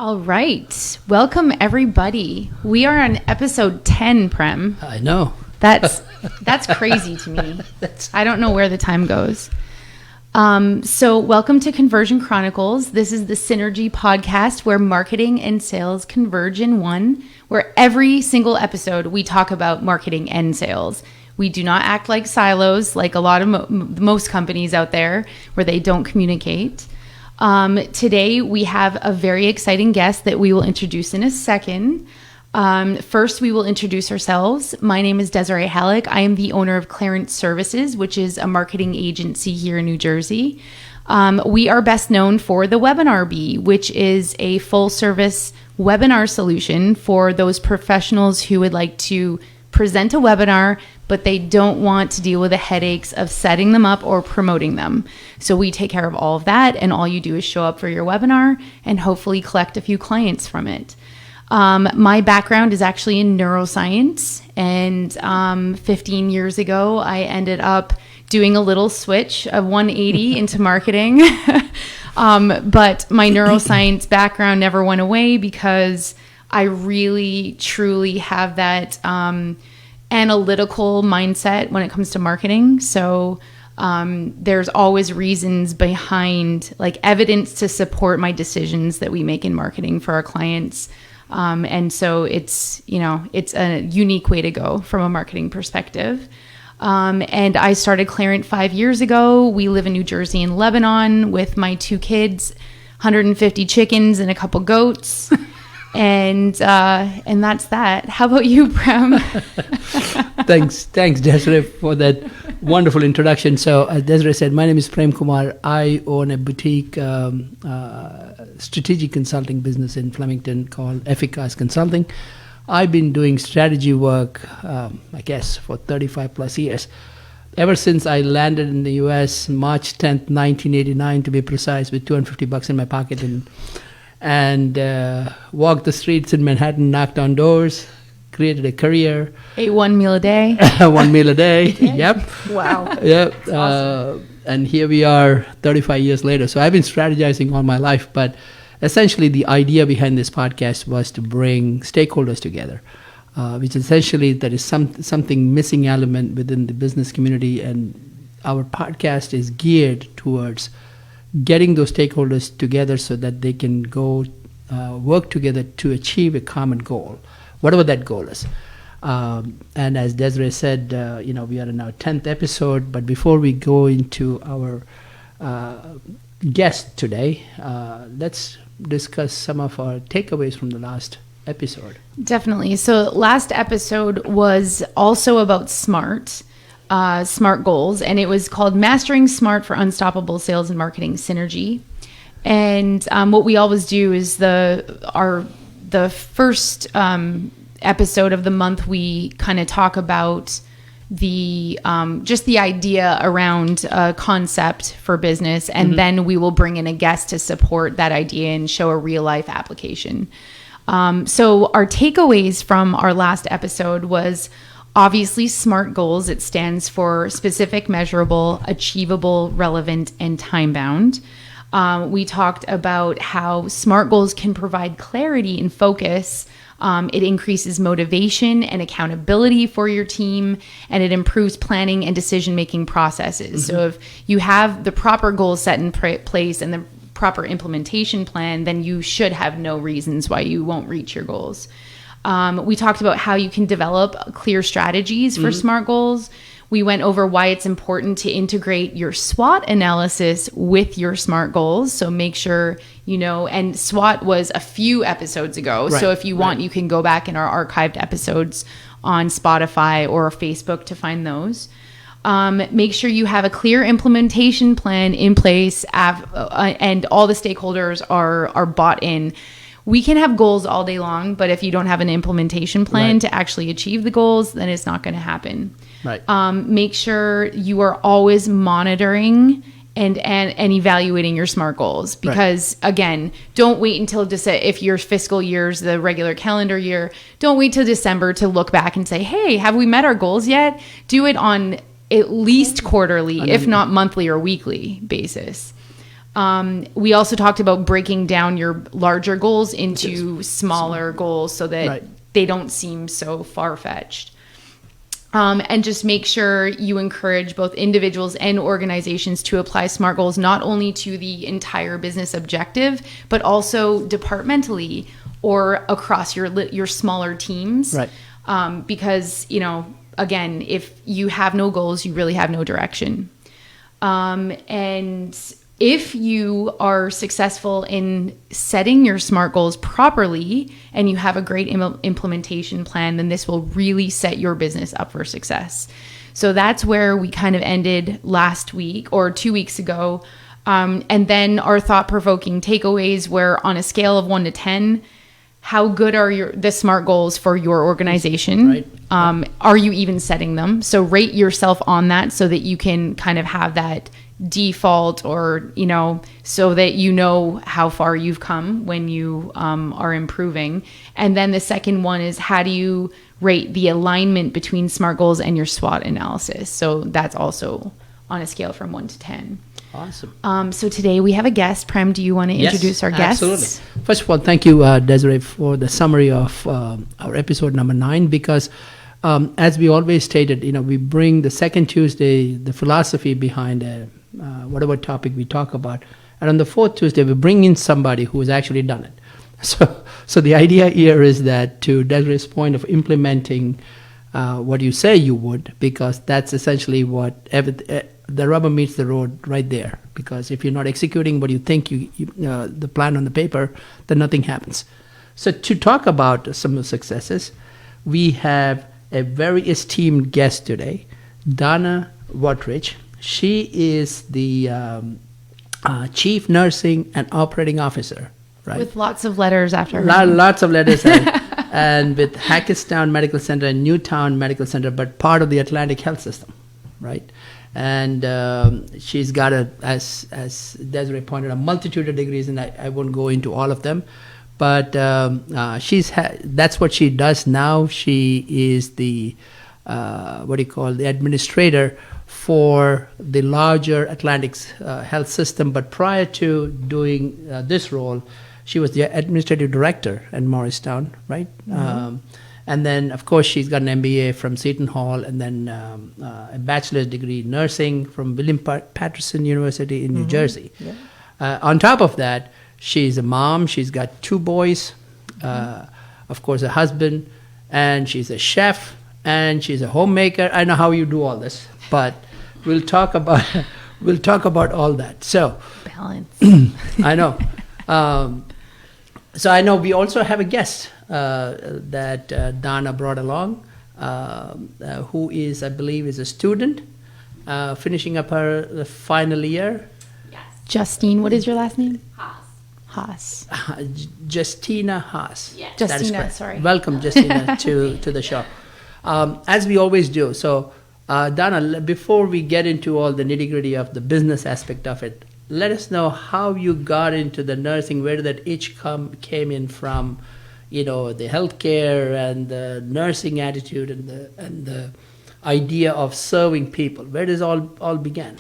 All right. Welcome, everybody. We are on episode 10, Prem. I know. That's crazy to me. I don't know where the time goes. So welcome to Conversion Chronicles. This is the Synergy podcast where marketing and sales converge in one, where every single episode we talk about marketing and sales. We do not act like silos like a lot of most companies out there where they don't communicate. Today we have a very exciting guest that we will introduce in a second. First, we will introduce ourselves. My name is Desiree Halleck. I am the owner of Clarence Services, which is a marketing agency here in New Jersey. We are best known for the Webinar Bee, which is a full-service webinar solution for those professionals who would like to present a webinar, but they don't want to deal with the headaches of setting them up or promoting them. So we take care of all of that, and all you do is show up for your webinar and hopefully collect a few clients from it. My background is actually in neuroscience, and 15 years ago, I ended up doing a little switch of 180 into marketing. But my neuroscience background never went away because I really, truly have that analytical mindset when it comes to marketing. So there's always reasons behind, like evidence to support my decisions that we make in marketing for our clients. And so it's a unique way to go from a marketing perspective. And I started Clarent 5 years ago. We live in New Jersey and Lebanon with my 2 kids, 150 chickens and a couple goats. And that's that. How about you, Prem? Thanks, Desiree, for that wonderful introduction. So, as Desiree said, my name is Prem Kumar. I own a boutique strategic consulting business in Flemington called Efficace Consulting. I've been doing strategy work, for 35 plus years. Ever since I landed in the U.S. March 10th, 1989, to be precise, with $250 in my pocket, and walked the streets in Manhattan, knocked on doors, created a career. Ate one meal a day. 1 meal a day. Yep. Wow. Yep. Awesome. And here we are 35 years later. So I've been strategizing all my life, but essentially the idea behind this podcast was to bring stakeholders together, which essentially that is something missing element within the business community. And our podcast is geared towards getting those stakeholders together so that they can go work together to achieve a common goal, whatever that goal is. And as Desiree said, we are in our 10th episode. But before we go into our guest today, let's discuss some of our takeaways from the last episode. Definitely. So last episode was also about SMART goals, and it was called Mastering SMART for Unstoppable Sales and Marketing Synergy. And what we always do is the first episode of the month, we kind of talk about the just the idea around a concept for business, and then we will bring in a guest to support that idea and show a real life application. So our takeaways from our last episode was obviously SMART goals. It stands for specific, measurable, achievable, relevant, and time-bound. We talked about how SMART goals can provide clarity and focus. It increases motivation and accountability for your team, and it improves planning and decision-making processes. So if you have the proper goals set in place and the proper implementation plan, then you should have no reasons why you won't reach your goals. We talked about how you can develop clear strategies for SMART goals. We went over why it's important to integrate your SWOT analysis with your SMART goals. So make sure, and SWOT was a few episodes ago. Right, so if you want, you can go back in our archived episodes on Spotify or Facebook to find those. Make sure you have a clear implementation plan in place and all the stakeholders are bought in. We can have goals all day long, but if you don't have an implementation plan to actually achieve the goals, then it's not going to happen. Right. Make sure you are always monitoring and evaluating your SMART goals, because again, don't wait until if your fiscal year is the regular calendar year, don't wait till December to look back and say, hey, have we met our goals yet? Do it on at least quarterly, if not monthly or weekly basis. We also talked about breaking down your larger goals into smaller goals so that they don't seem so far-fetched. And just make sure you encourage both individuals and organizations to apply SMART goals, not only to the entire business objective, but also departmentally or across your smaller teams. Right. Because, again, if you have no goals, you really have no direction. And if you are successful in setting your SMART goals properly and you have a great implementation plan, then this will really set your business up for success. So that's where we kind of ended last week or 2 weeks ago. And then our thought-provoking takeaways were on a scale of 1 to 10, how good are the SMART goals for your organization? Right. Are you even setting them? So rate yourself on that so that you can kind of have that default or, so that you know how far you've come when you are improving. And then the second one is, how do you rate the alignment between SMART goals and your SWOT analysis? So that's also on a scale from 1 to 10. Awesome. So today we have a guest. Prem, do you want to introduce our guests? Absolutely. First of all, thank you, Desiree, for the summary of our episode number 9, because as we always stated, we bring the second Tuesday, the philosophy behind whatever topic we talk about. And on the fourth Tuesday, we bring in somebody who has actually done it. So the idea here is that, to Desiree's point of implementing what you say you would, because that's essentially what the rubber meets the road right there. Because if you're not executing what you think the plan on the paper, then nothing happens. So to talk about some of the successes, we have a very esteemed guest today, Donna Watridge. She is the Chief Nursing and Operating Officer, right? With lots of letters after her. Lots of letters. And with Hackettstown Medical Center and Newtown Medical Center, but part of the Atlantic Health System, right? And she's got, as Desiree pointed, a multitude of degrees, and I won't go into all of them. But that's what she does now. She is the, the administrator for the larger Atlantic Health System. But prior to doing this role, she was the administrative director at Morristown, right? Mm-hmm. And then, of course, she's got an MBA from Seton Hall, and then a bachelor's degree in nursing from William Patterson University in New Jersey. Yeah. On top of that, she's a mom. She's got 2 boys, of course, a husband, and she's a chef, and she's a homemaker. I know how you do all this, but we'll talk about all that. So balance. I know. So I know we also have a guest that Donna brought along, who is, I believe, is a student finishing up her final year. Yes. Justine, what is your last name? Haas. Justina Haas. Yes. Justina, sorry. Welcome, Justina, to the show. As we always do. So, Donna, before we get into all the nitty-gritty of the business aspect of it, let us know how you got into the nursing, where that itch came in from, the healthcare and the nursing attitude and the idea of serving people. Where does all began?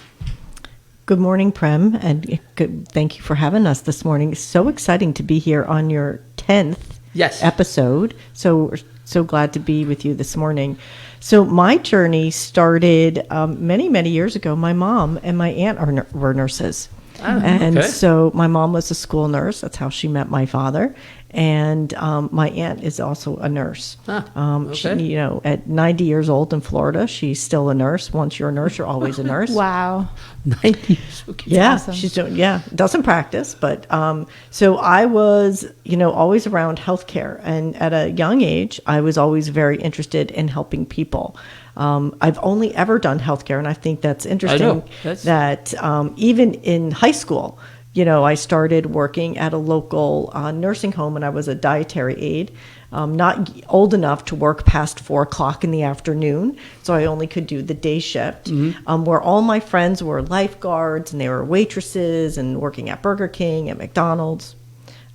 Good morning, Prem, and thank you for having us this morning. It's so exciting to be here on your 10th episode. So we're so glad to be with you this morning. So my journey started many, many years ago. My mom and my aunt were nurses. So my mom was a school nurse. That's how she met my father. And my aunt is also a nurse. She, at 90 years old in Florida, she's still a nurse. Once you're a nurse, you're always a nurse. Wow. 90 years. Okay. Yeah, awesome. She's doing. Yeah, doesn't practice, but so I was, always around healthcare, and at a young age, I was always very interested in helping people. I've only ever done healthcare, and I think that's interesting. That even in high school, I started working at a local nursing home, and I was a dietary aide. Not old enough to work past 4:00 in the afternoon, so I only could do the day shift. Mm-hmm. Where all my friends were lifeguards, and they were waitresses, and working at Burger King and McDonald's.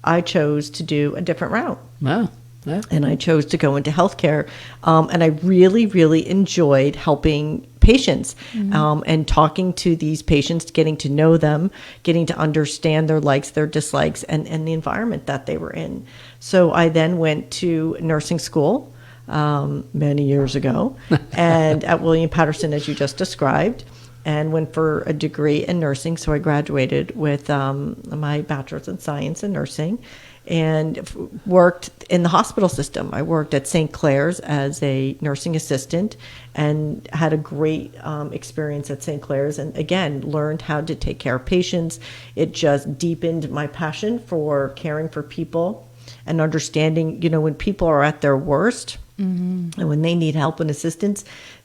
I chose to do a different route. Wow. Yeah. And I chose to go into healthcare, and I really, really enjoyed helping patients, and talking to these patients, getting to know them, getting to understand their likes, their dislikes, and the environment that they were in. So I then went to nursing school many years ago, and at William Patterson, as you just described, and went for a degree in nursing. So I graduated with my bachelor's in science in nursing, and worked in the hospital system. I worked at St. Clair's as a nursing assistant, and had a great experience at St. Clair's, and again learned how to take care of patients. It just deepened my passion for caring for people and understanding, when people are at their worst, and when they need help and assistance,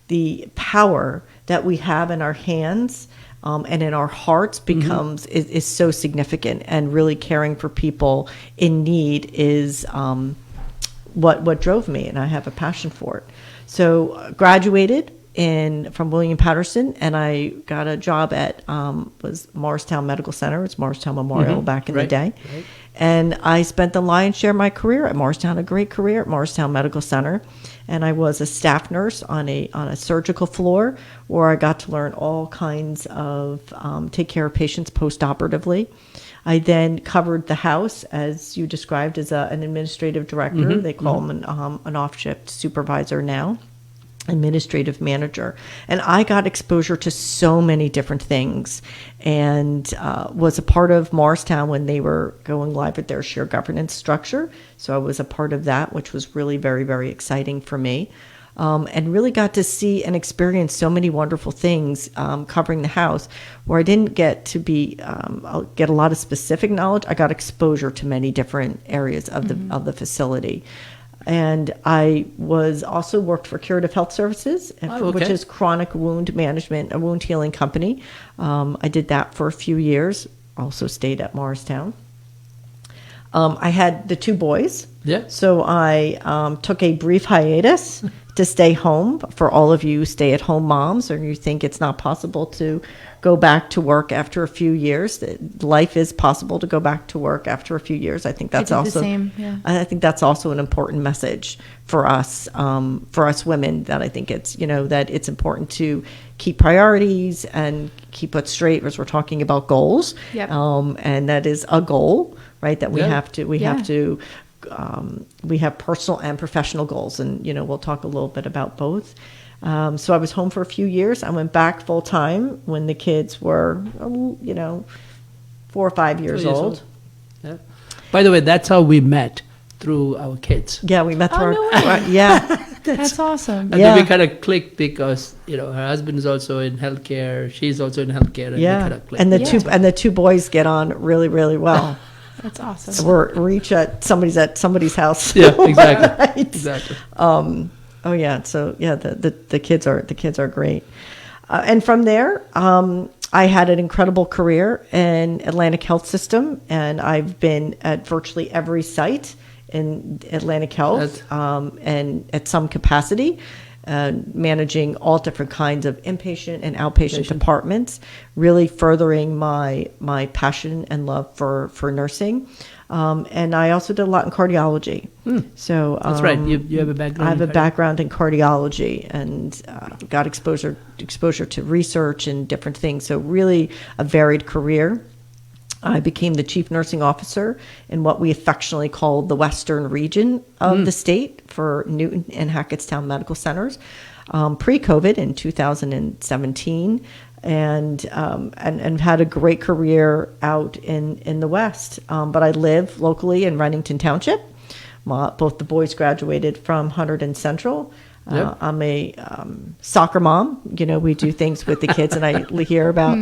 the power that we have in our hands and in our hearts is so significant, and really caring for people in need is what drove me, and I have a passion for it. So graduated from William Patterson, and I got a job at was Morristown Medical Center. It's Morristown Memorial back in the day. Right. And I spent the lion's share of my career at Morristown, a great career at Morristown Medical Center. And I was a staff nurse on a surgical floor, where I got to learn all kinds of take care of patients post-operatively. I then covered the house, as you described, as an administrative director. They call him an off-shift supervisor now, administrative manager. And I got exposure to so many different things, and was a part of Morristown when they were going live with their shared governance structure. So I was a part of that, which was really very, very exciting for me. And really got to see and experience so many wonderful things covering the house, where I didn't get to get a lot of specific knowledge. I got exposure to many different areas of the facility. And I was also worked for Curative Health Services, which is chronic wound management, a wound healing company. I did that for a few years. Also stayed at Morristown. I had the 2 boys. Yeah. So I took a brief hiatus to stay home. For all of you stay-at-home moms, or you think it's not possible to go back to work after a few years, life is possible to go back to work after a few years. I think that's also the same. Yeah. I think that's also an important message for us women, that I think it's that it's important to keep priorities and keep it straight, as we're talking about goals. Yep. And that is a goal, right? That we have to. We have personal and professional goals, and we'll talk a little bit about both. So I was home for a few years. I went back full time when the kids were 4 or 5 years old. Yeah. By the way, that's how we met, through our kids. Yeah, we met through no way. Yeah. That's awesome. And then we kind of clicked, because her husband is also in healthcare, she's also in healthcare, and we kind of clicked. And the two boys get on really, really well. That's awesome. So we're each at somebody's house. Yeah, exactly. Right? Exactly. Oh yeah. So yeah, the kids are great. And from there, I had an incredible career in Atlantic Health System, and I've been at virtually every site in Atlantic Health, and at some capacity, managing all different kinds of inpatient and outpatient departments, really furthering my passion and love for nursing. And I also did a lot in cardiology. So that's right. You have a background. I have a background in cardiology, and got exposure to research and different things. So really a varied career. I became the chief nursing officer in what we affectionately call the Western region of the state for Newton and Hackettstown Medical Centers, pre-COVID in 2017, and had a great career out in the West. But I live locally in Renington Township. Both the boys graduated from Hunterdon Central. I'm a soccer mom. We do things with the kids, and I hear about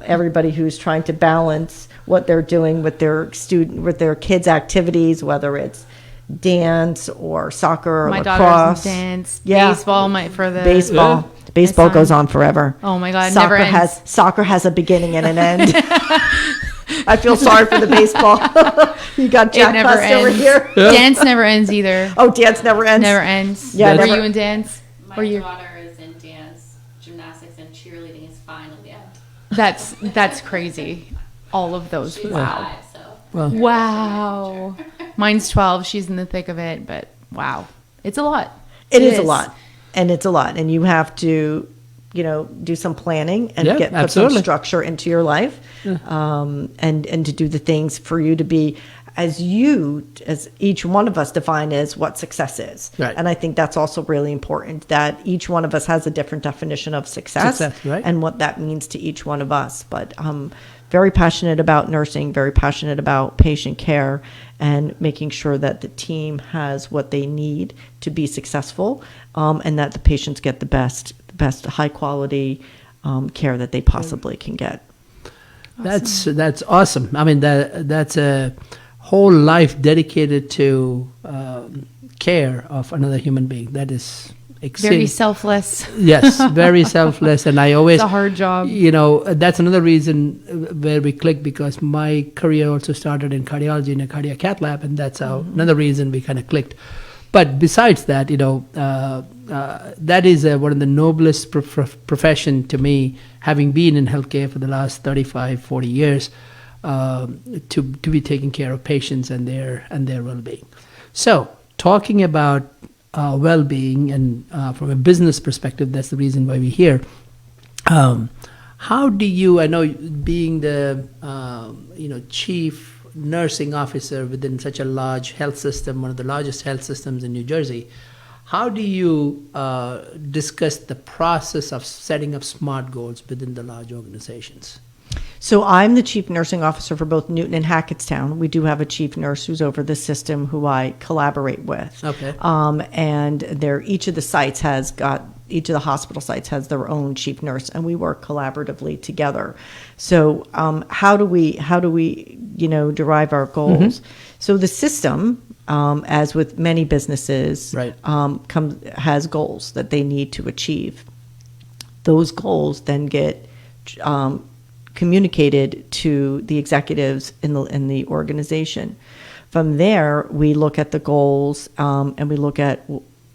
everybody who's trying to balance what they're doing with their kids' activities, whether it's dance or soccer or my lacrosse. daughter does dance, baseball. Baseball goes on forever. Oh my God, never ends. Soccer has a beginning and an end. I feel sorry for the baseball. You got Jack Bust over here. Dance never ends either. Oh, dance never ends. Never ends. Yeah, Were you in dance? My daughter is in dance, gymnastics, and cheerleading is finally out. That's crazy. All of those. She's wow. 5, so. Wow. Mine's 12. She's in the thick of it, but wow, it's a lot. It is a lot, and it's a lot, and you have to, do some planning and Yeah, put some absolutely. structure into your life, and to do the things for you to be as each one of us define as what success is. Right. And I think that's also really important, that each one of us has a different definition of success, Right. and what that means to each one of us. But very passionate about nursing, very passionate about patient care, and making sure that the team has what they need to be successful, and that the patients get the best high quality care that they possibly can get. That's awesome. I mean, that's a whole life dedicated to care of another human being. That is Very selfless. Yes, very selfless. And I always, It's a hard job. That's another reason where we click, because my career also started in cardiology in a cardiac cath lab, and that's how another reason we kind of clicked. But besides that, that is one of the noblest profession to me, having been in healthcare for the last 35, 40 years, to be taking care of patients and their well-being. So, talking about well-being, and from a business perspective, that's the reason why we're here. How do you? I know, being the chief nursing officer within such a large health system, one of the largest health systems in New Jersey, how do you discuss the process of setting up SMART goals within the large organizations? So I'm the chief nursing officer for both Newton and Hackettstown. We do have a chief nurse who's over the system who I collaborate with. Okay. And each of the hospital sites has their own chief nurse, and we work collaboratively together. So how do we derive our goals? So the system, as with many businesses, Right. has goals that they need to achieve. Those goals then get communicated to the executives in the organization. From there, we look at the goals, and we look at,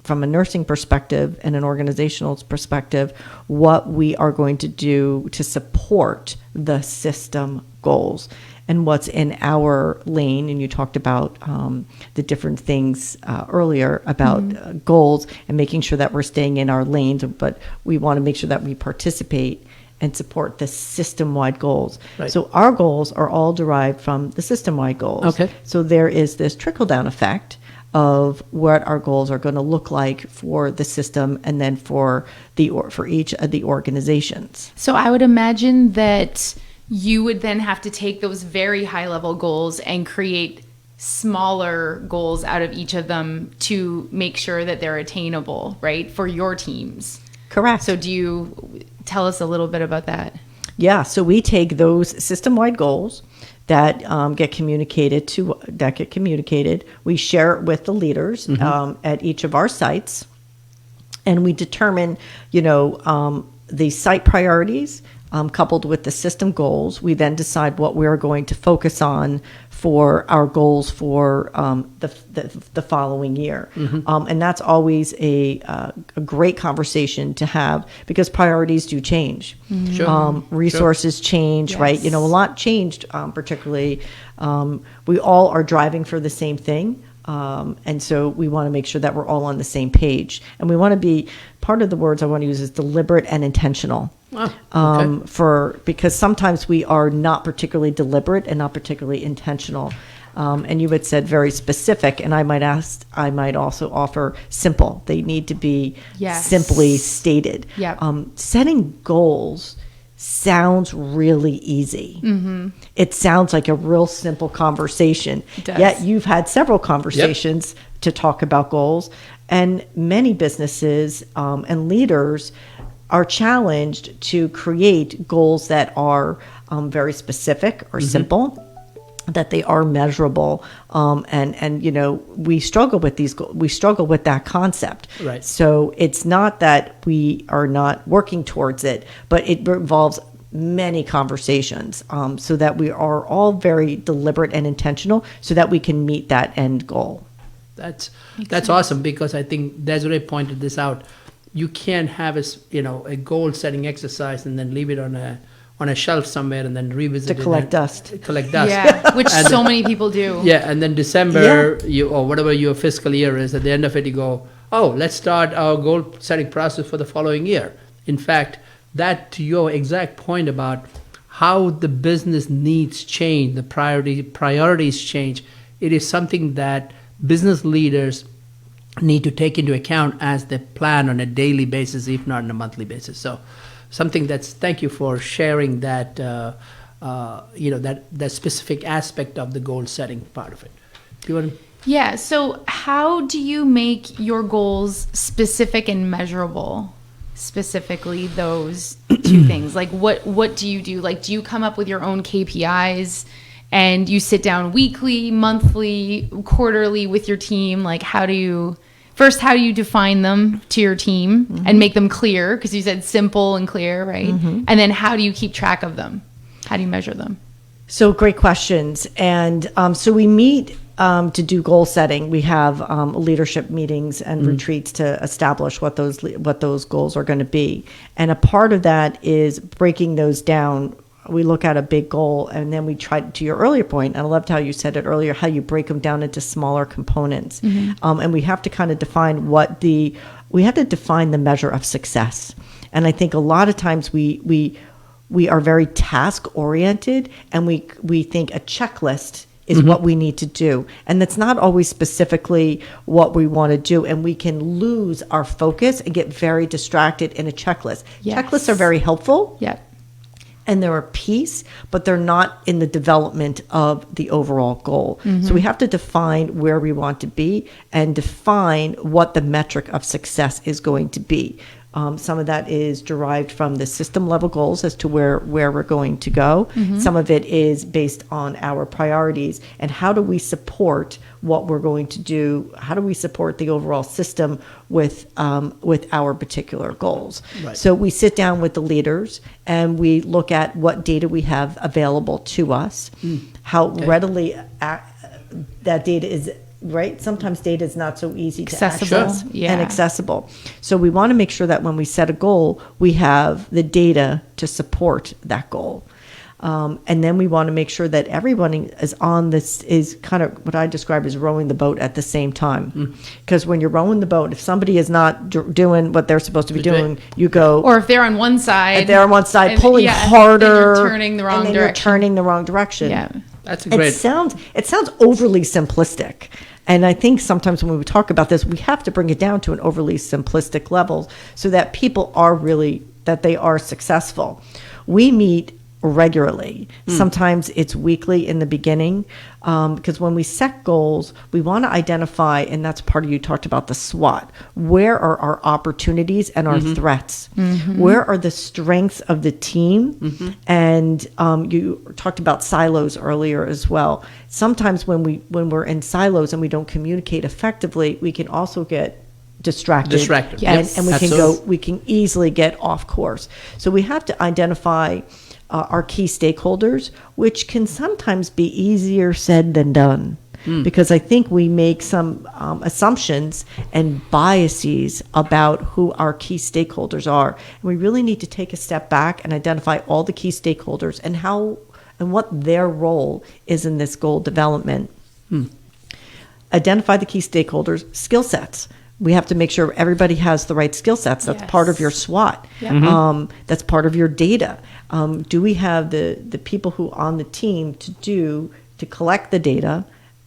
from a nursing perspective and an organizational perspective, what we are going to do to support the system goals and what's in our lane. And you talked about the different things earlier about goals and making sure that we're staying in our lanes, but we want to make sure that we participate and support the system-wide goals. Right. So our goals are all derived from the system-wide goals. Okay. So there is this trickle-down effect of what our goals are going to look like for the system, and then for each of the organizations. So I would imagine that you would then have to take those very high-level goals and create smaller goals out of each of them to make sure that they're attainable, right, for your teams. Correct. So do you tell us a little bit about that? Yeah, so we take those system-wide goals that get communicated. We share it with the leaders at each of our sites, and we determine, the site priorities coupled with the system goals. We then decide what we're going to focus on for our goals for the following year. And that's always a great conversation to have, because priorities do change. Sure. Resources change, Yes. right? A lot changed, particularly. We all are driving for the same thing. And so we want to make sure that we're all on the same page. And we want to be, part of the words I want to use is deliberate and intentional. Oh, okay. Because sometimes we are not particularly deliberate and not particularly intentional. And you had said very specific, and I might also offer simple. They need to be Yes. simply stated. Yep. Setting goals sounds really easy. It sounds like a real simple conversation. It does. Yet you've had several conversations to talk about goals, and many businesses and leaders are challenged to create goals that are very specific or simple, that they are measurable, and we struggle with these. We struggle with that concept. Right. So it's not that we are not working towards it, but it involves many conversations, so that we are all very deliberate and intentional, so that we can meet that end goal. That's awesome, because I think Desiree pointed this out. You can't have a goal setting exercise and then leave it on a shelf somewhere and then revisit To it collect and- dust. Collect dust. Yeah, which And- so many people do. Yeah, and then December, or whatever your fiscal year is, at the end of it, you go, oh, let's start our goal setting process for the following year. In fact, that to your exact point about how the business needs change, the priorities change, it is something that business leaders need to take into account as they plan on a daily basis, if not on a monthly basis. So thank you for sharing that, that specific aspect of the goal setting part of it. Do you want to? Yeah. So how do you make your goals specific and measurable? Specifically those two things. Like what do you do? Like, do you come up with your own KPIs and you sit down weekly, monthly, quarterly with your team? Like, how do you define them to your team and make them clear? Because you said simple and clear, right? And then how do you keep track of them? How do you measure them? So great questions. And so we meet to do goal setting. We have leadership meetings and retreats to establish what those goals are going to be. And a part of that is breaking those down. We look at a big goal, and then we try, to your earlier point, and I loved how you said it earlier, how you break them down into smaller components. And we have to kind of define the measure of success. And I think a lot of times we are very task oriented, and we think a checklist is what we need to do. And that's not always specifically what we want to do. And we can lose our focus and get very distracted in a checklist. Yes. Checklists are very helpful. Yeah. And they're a piece, but they're not in the development of the overall goal. So we have to define where we want to be and define what the metric of success is going to be. Some of that is derived from the system level goals as to where we're going to go. Some of it is based on our priorities and how do we support what we're going to do? How do we support the overall system with our particular goals? Right. So we sit down with the leaders and we look at what data we have available to us, how readily that data is. Right? Sometimes data is not so easy to access and accessible. So we want to make sure that when we set a goal, we have the data to support that goal. And then we want to make sure that everyone is on this, is kind of what I describe as rowing the boat at the same time. Because when you're rowing the boat, if somebody is not doing what they're supposed to be doing, you go. Or if they're on one side. If they're on one side, and, pulling harder. And you're turning the wrong direction. You're turning the wrong direction. Yeah. That's a great. It sounds overly simplistic. And I think sometimes when we talk about this, we have to bring it down to an overly simplistic level so that people they are successful. We meet regularly. Sometimes it's weekly in the beginning, because when we set goals, we want to identify, and that's part of, you talked about the SWOT. Where are our opportunities and our threats? Where are the strengths of the team? And you talked about silos earlier as well. Sometimes when we're in silos and we don't communicate effectively, we can also get distracted. Yes. And we can easily get off course. So we have to identify our key stakeholders, which can sometimes be easier said than done. Because I think we make some assumptions and biases about who our key stakeholders are. And we really need to take a step back and identify all the key stakeholders and what their role is in this goal development. Identify the key stakeholders, skill sets. We have to make sure everybody has the right skill sets. That's part of your SWOT. That's part of your data. Do we have the people who on the team to collect the data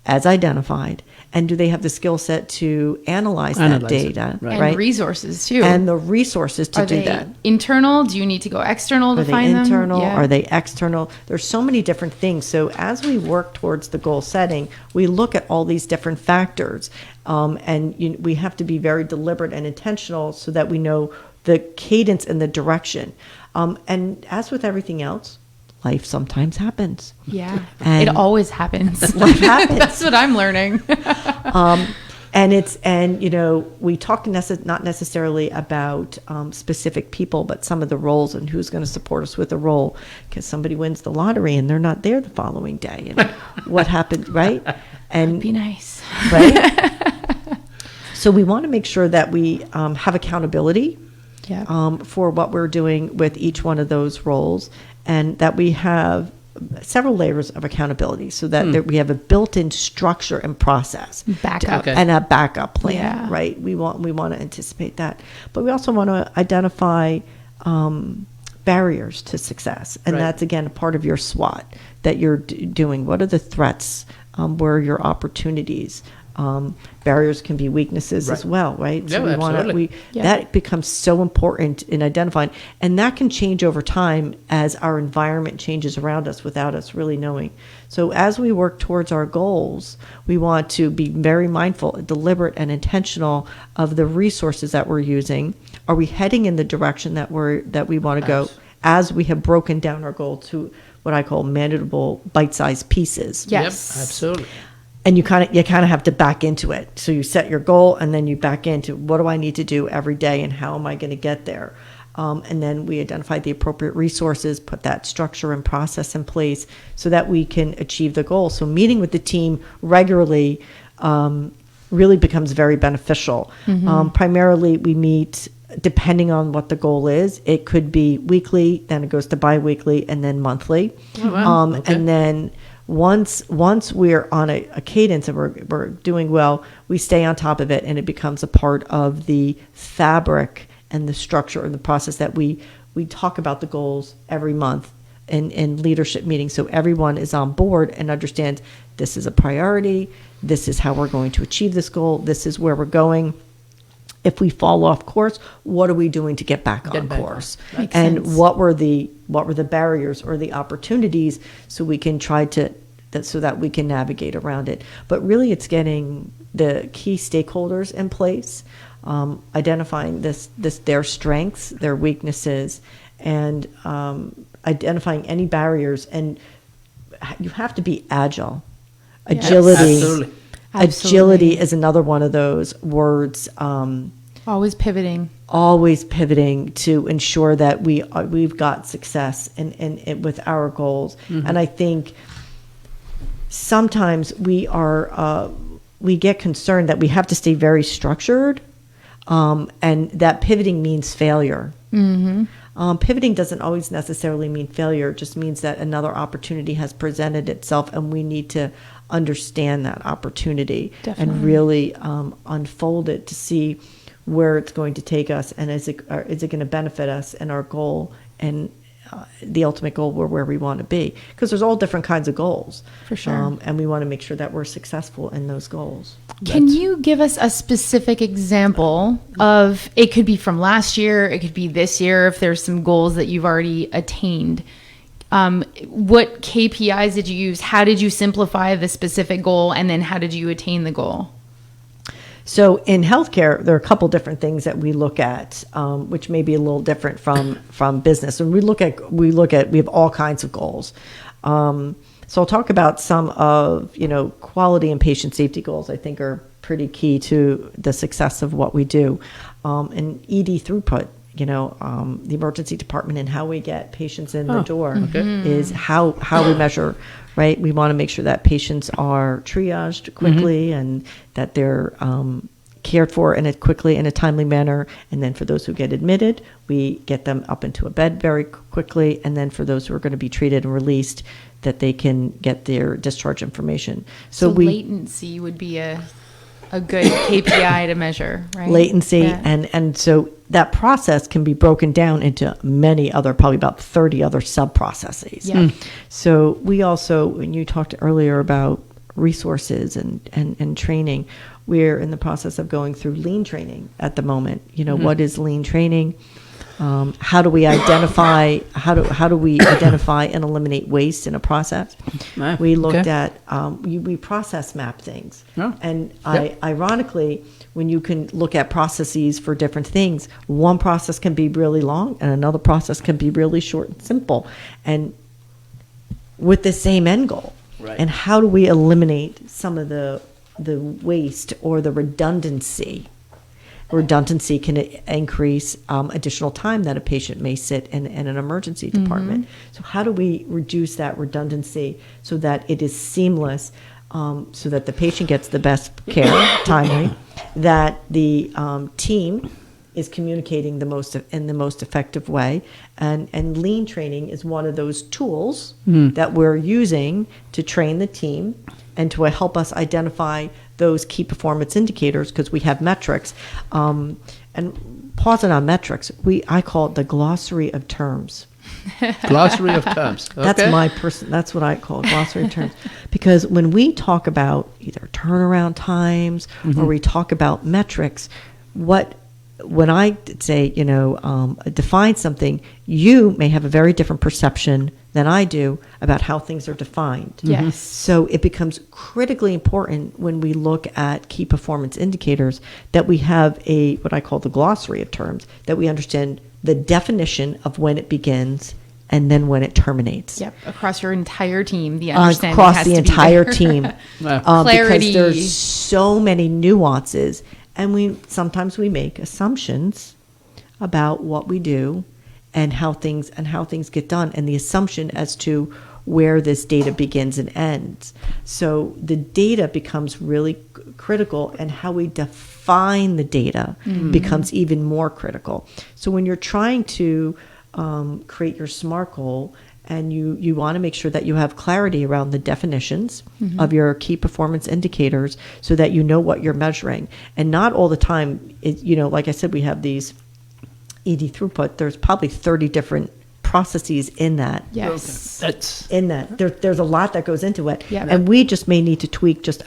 as identified, and do they have the skill set to analyze that data? Right. And resources too. And the resources to do that. Internal? Do you need to go external to find them? Are they internal? Are they external? There's so many different things. So as we work towards the goal setting, we look at all these different factors, and we have to be very deliberate and intentional so that we know the cadence and the direction. And as with everything else, life sometimes happens. Yeah. And it always happens. Life happens. That's what I'm learning. And we talk not necessarily about specific people, but some of the roles and who's going to support us with the role, because somebody wins the lottery and they're not there the following day. And what happened, right? And be nice. Right? So we want to make sure that we have accountability for what we're doing with each one of those roles, and that we have several layers of accountability so that we have a built-in structure and process Backup. and a backup plan, Yeah. right? We want to anticipate that. But we also want to identify barriers to success. And Right. that's, again, a part of your SWOT that you're doing. What are the threats? Where are your opportunities? Barriers can be weaknesses as Right. well, right? Yeah, absolutely. That becomes so important in identifying. And that can change over time as our environment changes around us without us really knowing. So as we work towards our goals, we want to be very mindful, deliberate, and intentional of the resources that we're using. Are we heading in the direction that we want to go as we have broken down our goal to what I call manageable bite-sized pieces? Yes. Yep, absolutely. And you kind of have to back into it. So you set your goal, and then you back into what do I need to do every day, and how am I going to get there? And then we identify the appropriate resources, put that structure and process in place so that we can achieve the goal. So meeting with the team regularly really becomes very beneficial. Primarily, we meet depending on what the goal is. It could be weekly, then it goes to bi-weekly, and then monthly. Oh, wow. Okay. And then once we're on a cadence and we're doing well, we stay on top of it, and it becomes a part of the fabric and the structure and the process that we talk about the goals every month in leadership meetings. So everyone is on board and understands this is a priority. This is how we're going to achieve this goal. This is where we're going. If we fall off course, what are we doing to get back on course? Makes And sense. what were the barriers or the opportunities so we can so that we can navigate around it. But really, it's getting the key stakeholders in place, identifying their strengths, their weaknesses, and identifying any barriers. And you have to be agile. Agility. Absolutely. Agility is another one of those words. Always pivoting. Always pivoting to ensure that we've got success in with our goals. And I think sometimes we get concerned that we have to stay very structured, and that pivoting means failure. Pivoting doesn't always necessarily mean failure. It just means that another opportunity has presented itself, and we need to understand that opportunity. Definitely. And really unfold it to see where it's going to take us, and is it going to benefit us and our goal and the ultimate goal where we want to be, because there's all different kinds of goals. For sure. And we want to make sure that we're successful in those goals. Can you give us a specific example of, it could be from last year, it could be this year, if there's some goals that you've already attained. What KPIs did you use? How did you simplify the specific goal? And then how did you attain the goal? So in healthcare, there are a couple different things that we look at, which may be a little different from business. And we have all kinds of goals. So I'll talk about some of, quality and patient safety goals I think are pretty key to the success of what we do. And ED throughput, the emergency department and how we get patients in the door is how we measure, right? We want to make sure that patients are triaged quickly and that they're cared for in a quickly in a timely manner. And then for those who get admitted, we get them up into a bed very quickly. And then for those who are going to be treated and released, that they can get their discharge information. So latency would be a good KPI to measure, right? Latency. Yeah. And so that process can be broken down into many other, probably about 30 other sub-processes. Yeah. So we also, when you talked earlier about resources and training, we're in the process of going through lean training at the moment. What is lean training? How do we identify and eliminate waste in a process? Wow. We looked at we process map things, and ironically, when you can look at processes for different things, one process can be really long, and another process can be really short and simple, and with the same end goal. Right. And how do we eliminate some of the waste or the redundancy? Redundancy can increase additional time that a patient may sit in an emergency department. So how do we reduce that redundancy so that it is seamless, so that the patient gets the best care timely, that the team is communicating in the most effective way, and lean training is one of those tools that we're using to train the team and to help us identify those key performance indicators, because we have metrics. And pausing on metrics, I call it the glossary of terms. Glossary of terms. Okay. That's what I call a glossary of terms. Because when we talk about either turnaround times or we talk about metrics, when I say, define something, you may have a very different perception than I do about how things are defined. Yes. So it becomes critically important when we look at key performance indicators that we have what I call the glossary of terms, that we understand the definition of when it begins and then when it terminates. Yep, across your entire team, the understanding across has the to be entire there. team. Clarity. Because there's so many nuances, and sometimes we make assumptions about what we do and how things get done, and the assumption as to where this data begins and ends. So the data becomes really critical, and how we define the data becomes even more critical. So when you're trying to create your SMART goal, and you want to make sure that you have clarity around the definitions of your key performance indicators so that you know what you're measuring. And not all the time, like I said, we have these ED throughput. There's probably 30 different processes in that. Yes. That's In that. There's a lot that goes into it. Yeah. And we just may need to tweak just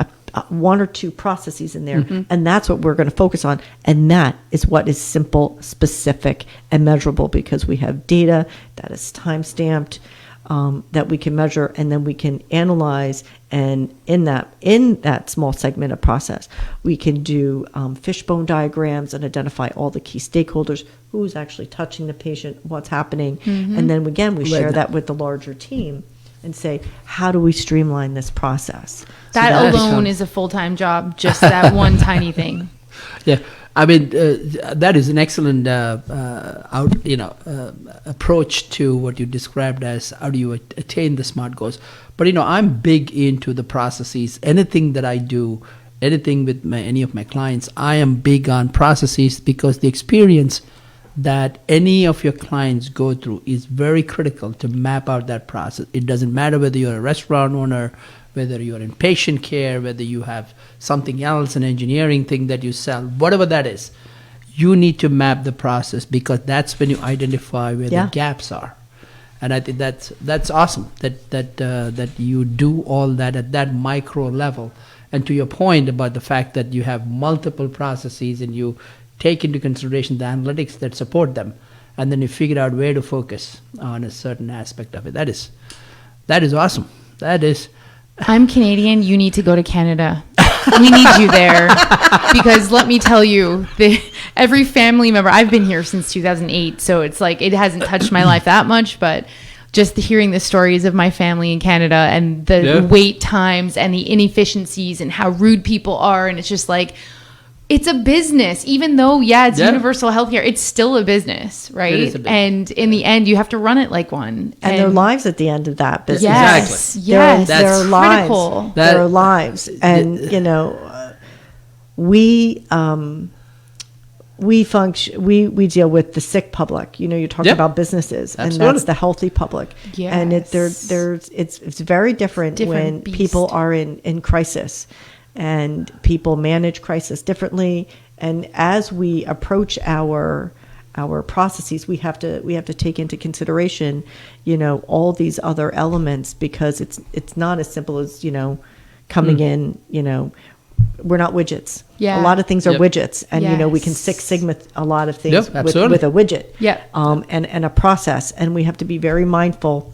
one or two processes in there. And that's what we're going to focus on. And that is what is simple, specific, and measurable, because we have data that is time-stamped, that we can measure, and then we can analyze. And in that small segment of process, we can do fishbone diagrams and identify all the key stakeholders, who's actually touching the patient, what's happening. And then again, we share that with the larger team and say, how do we streamline this process? That alone is a full-time job, just that one tiny thing. Yeah, I mean, that is an excellent approach to what you described as how do you attain the SMART goals. But I'm big into the processes. Anything that I do, anything with any of my clients, I am big on processes, because the experience that any of your clients go through is very critical to map out that process. It doesn't matter whether you're a restaurant owner, whether you're in patient care, whether you have something else, an engineering thing that you sell, whatever that is, you need to map the process, because that's when you identify where the gaps are. And I think that's awesome that you do all that at that micro level. And to your point about the fact that you have multiple processes and you take into consideration the analytics that support them, and then you figure out where to focus on a certain aspect of it. That is awesome. That is. I'm Canadian. You need to go to Canada. We need you there, because let me tell you, every family member, I've been here since 2008, so it's like it hasn't touched my life that much, but just hearing the stories of my family in Canada and the wait times and the inefficiencies and how rude people are, and it's just like, it's a business. Even though, it's universal healthcare, it's still a business, right? It is a business. And in the end, you have to run it like one. And their lives at the end of that business. Yes, Exactly. yes. Their critical. lives. Their lives. And, we function. We deal with the sick public. You're talking about businesses, Absolutely. and that's the healthy public. Yes. And it's very different when beast. people are in crisis, and people manage crisis differently. And as we approach our processes, we have to take into consideration, all these other elements, because it's not as simple as coming in. We're not widgets. Yeah. A lot of things are widgets, and we can Yes. Six Sigma a lot of things absolutely. with a widget. Yeah. And a process, and we have to be very mindful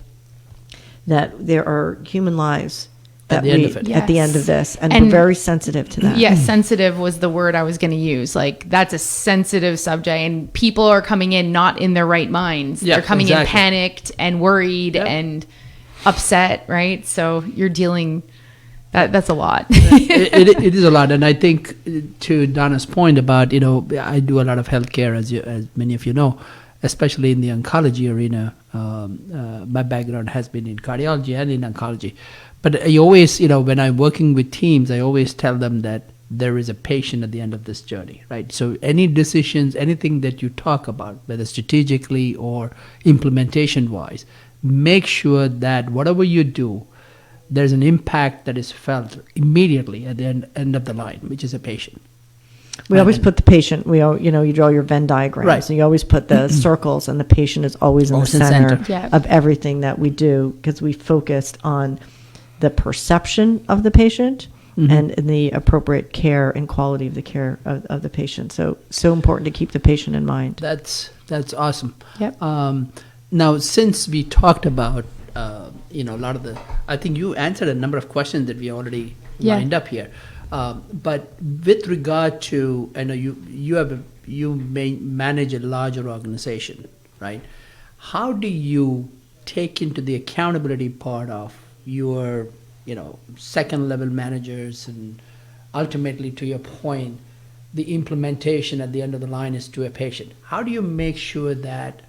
that there are human lives At the end of it. at the end of this, and And- we're very sensitive to that. Yes, sensitive was the word I was going to use. Like, that's a sensitive subject, and people are coming in not in their right minds. Yeah, They're coming exactly. in panicked and worried Yeah. and upset, right? So you're dealing. That's a lot. it is a lot, and I think to Donna's point about I do a lot of healthcare, as many of you know, especially in the oncology arena. My background has been in cardiology and in oncology, but I always, when I'm working with teams, I always tell them that there is a patient at the end of this journey, right? So any decisions, anything that you talk about, whether strategically or implementation-wise, make sure that whatever you do, there's an impact that is felt immediately at the end of the line, which is a patient. We always put the patient, you draw your Venn diagrams, Right. and you always put the circles, and the patient is always in the Always in center, center. Yeah. of everything that we do, because we focused on the perception of the patient and the appropriate care and quality of the care of the patient. So important to keep the patient in mind. That's awesome. Yep. Now, since we talked about a lot of the, I think you answered a number of questions that we already lined up here. But with regard to, I know you may manage a larger organization, right? How do you take into the accountability part of your, second level managers, and ultimately, to your point, the implementation at the end of the line is to a patient? How do you make sure that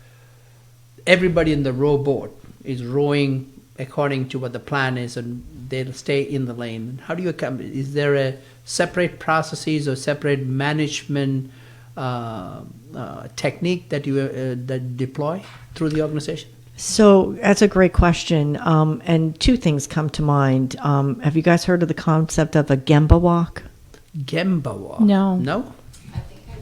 everybody in the row board is rowing according to what the plan is, and they'll stay in the lane? How do you come? Is there a separate processes or separate management technique that you that deploy through the organization? So that's a great question. And two things come to mind. Have you guys heard of the concept of a Gemba walk? Gemba walk? No. No? I think I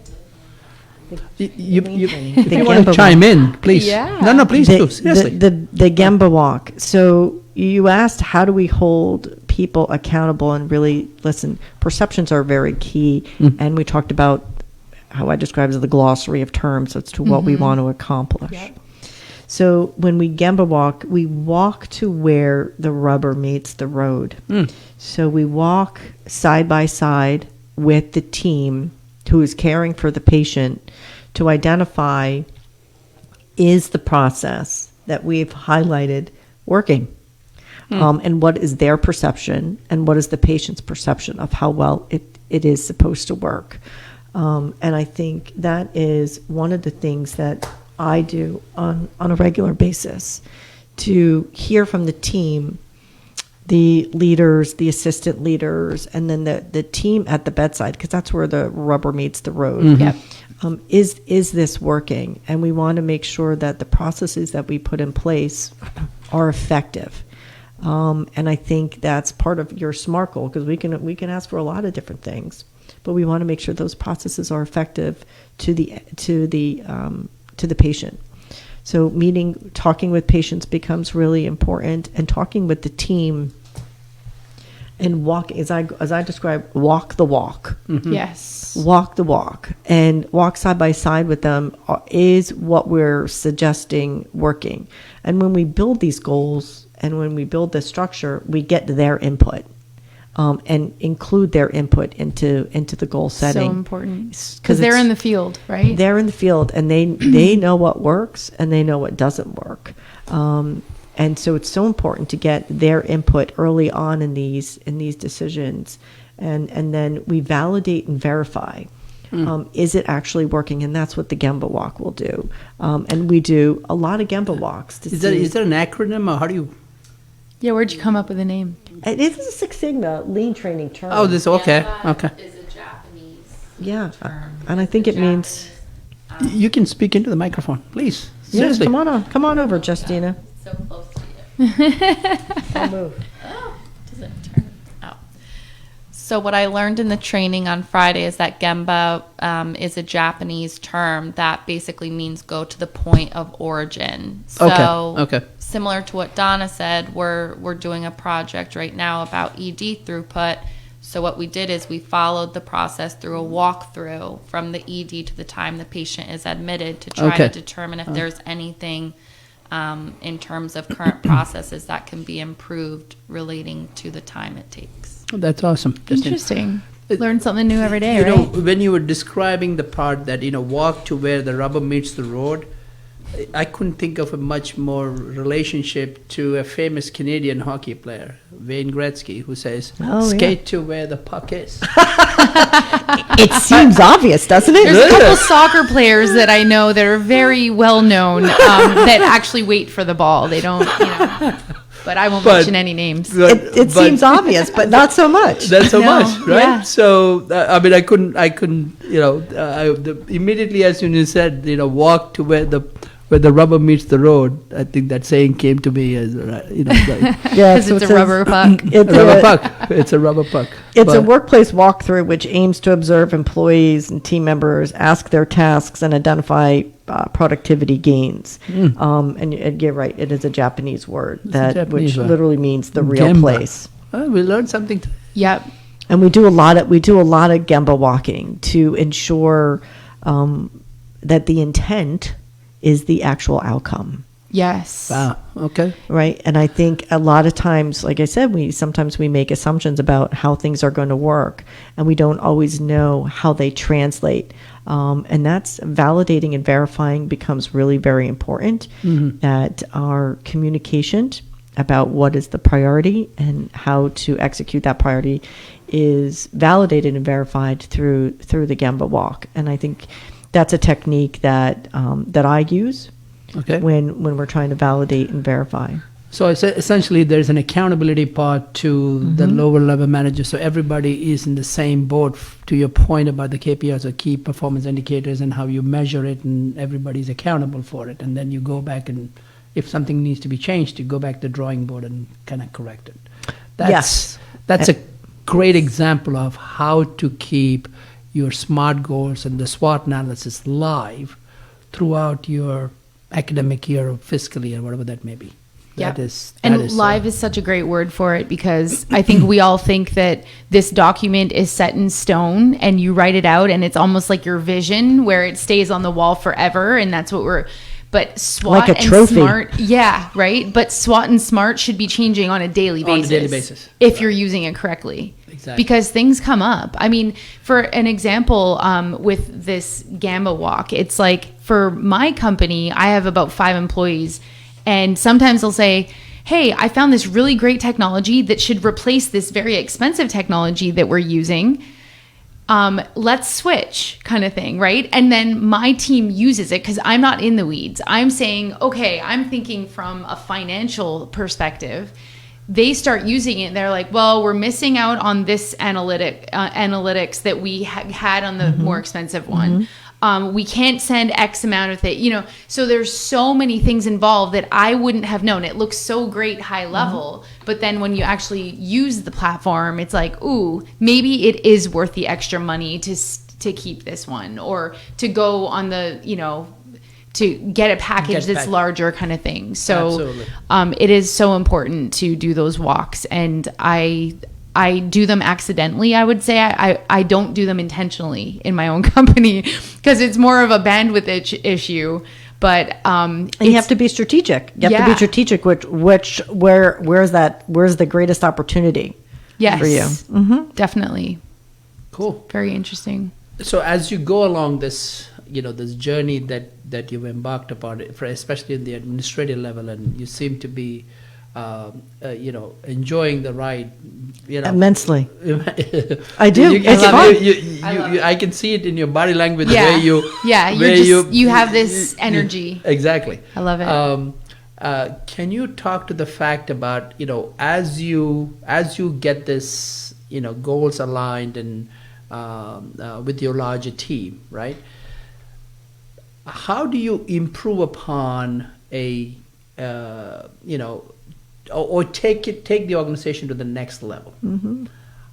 did. You The want to Gemba chime in, please. Yeah. No, please do. the, Seriously. the Gemba walk. So you asked, how do we hold people accountable and really listen? Perceptions are very key. And we talked about how I described as the glossary of terms as to what we want to accomplish. Yep. So when we Gemba walk, we walk to where the rubber meets the road. So we walk side by side with the team who is caring for the patient to identify, is the process that we've highlighted working? And what is their perception, and what is the patient's perception of how well it is supposed to work? And I think that is one of the things that I do on a regular basis, to hear from the team, the leaders, the assistant leaders, and then the team at the bedside, because that's where the rubber meets the road. Yep. Is this working? And we want to make sure that the processes that we put in place are effective. And I think that's part of your SMART goal, because we can ask for a lot of different things, but we want to make sure those processes are effective to the patient. So talking with patients becomes really important, and talking with the team, and as I describe, walk the walk. Yes. Walk the walk, and walk side by side with them is what we're suggesting working. And when we build these goals and when we build this structure, we get their input. And include their input into the goal setting. So important, because they're in the field, right? They're in the field, and they know what works and they know what doesn't work. And so it's so important to get their input early on in these decisions, and then we validate and verify. Is it actually working? And that's what the Gemba walk will do. And we do a lot of Gemba walks. Is there an acronym, or how do you? Yeah, where'd you come up with the name? It is a Six Sigma lean training term. Oh, this okay. Gemba Okay. is a Japanese Yeah, term. and I think it means. You can speak into the microphone, please. Yes, Seriously. come on over, Justina. So close to you. I'll move. Oh, does it turn? Oh. So what I learned in the training on Friday is that Gemba is a Japanese term that basically means go to the point of origin. So Okay. similar to what Donna said, we're doing a project right now about ED throughput. So what we did is we followed the process through a walkthrough from the ED to the time the patient is admitted to try to determine if there's anything in terms of current processes that can be improved relating to the time it takes. That's awesome. Justin. Interesting. Learn something new every day, You know, right? when you were describing the part that, walk to where the rubber meets the road, I couldn't think of a much more relationship to a famous Canadian hockey player, Wayne Gretzky, who says, skate to where the puck is. It seems obvious, doesn't it? There's a couple soccer players that I know that are very well known that actually wait for the ball. They don't, but I won't mention any names. It seems obvious, but not so much. That's so No, much, right? yeah. So, I couldn't, immediately as soon as you said, walk to where the where the rubber meets the road. I think that saying came to me as Yeah, Because so it's it a says- rubber puck. It's rubber a, puck. It's a rubber puck. it's a But- workplace walkthrough which aims to observe employees and team members, ask their tasks, and identify productivity gains. And you're right, it is a Japanese word a that Japanese which word. literally means the real Gemba. place. We learned something. Yep. And we do a lot of Gemba walking to ensure that the intent is the actual outcome. Yes. Wow. Okay. Right. And I think a lot of times, like I said, sometimes we make assumptions about how things are going to work, and we don't always know how they translate. And that's validating and verifying becomes really very important, that our communication about what is the priority and how to execute that priority is validated and verified through the Gemba walk. And I think that's a technique that I use Okay. when we're trying to validate and verify. So essentially, there's an accountability part to the lower level manager. So everybody is in the same boat. To your point about the KPIs or key performance indicators and how you measure it, and everybody's accountable for it. And then you go back and, if something needs to be changed, you go back to the drawing board and kind of correct it. Yes. That's a great example of how to keep your SMART goals and the SWOT analysis live throughout your academic year or fiscal year, whatever that may be. Yep. That is, and live is such a great word for it, because I think we all think that this document is set in stone and you write it out and it's almost like your vision where it stays on the wall forever. And that's what but SWOT Like a and trophy. SMART, yeah, right. But SWOT and SMART should be changing on a daily basis. If you're using it correctly. Exactly. Because things come up. I mean, for an example, with this Gamma walk, it's like, for my company, I have about 5 employees, and sometimes they'll say, hey, I found this really great technology that should replace this very expensive technology that we're using. Let's switch, kind of thing, right? And then my team uses it because I'm not in the weeds. I'm saying, okay, I'm thinking from a financial perspective. They start using it and they're like, well, we're missing out on this analytics that we had on the more expensive one. We can't send X amount of it, so there's so many things involved that I wouldn't have known. It looks so great high level, but then when you actually use the platform, it's like, ooh, maybe it is worth the extra money to keep this one, or to go on the, to get a package that's larger, kind of thing. So it is so important to do those walks, and I do them accidentally, I would say. I don't do them intentionally in my own company because it's more of a bandwidth issue. But and you have to be strategic. You have to be strategic. Where's the greatest opportunity? Yes, for you? Definitely. Cool. Very interesting. So as you go along this, this journey that you've embarked upon, especially in the administrative level, and you seem to be, enjoying the ride, Immensely. I do. It's fun. I can see it in your body language. Yeah. The way you, Yeah, you have this energy. Exactly. I love it. Can you talk to the fact about, as you get this, goals aligned and with your larger team, right? How do you improve upon or take the organization to the next level?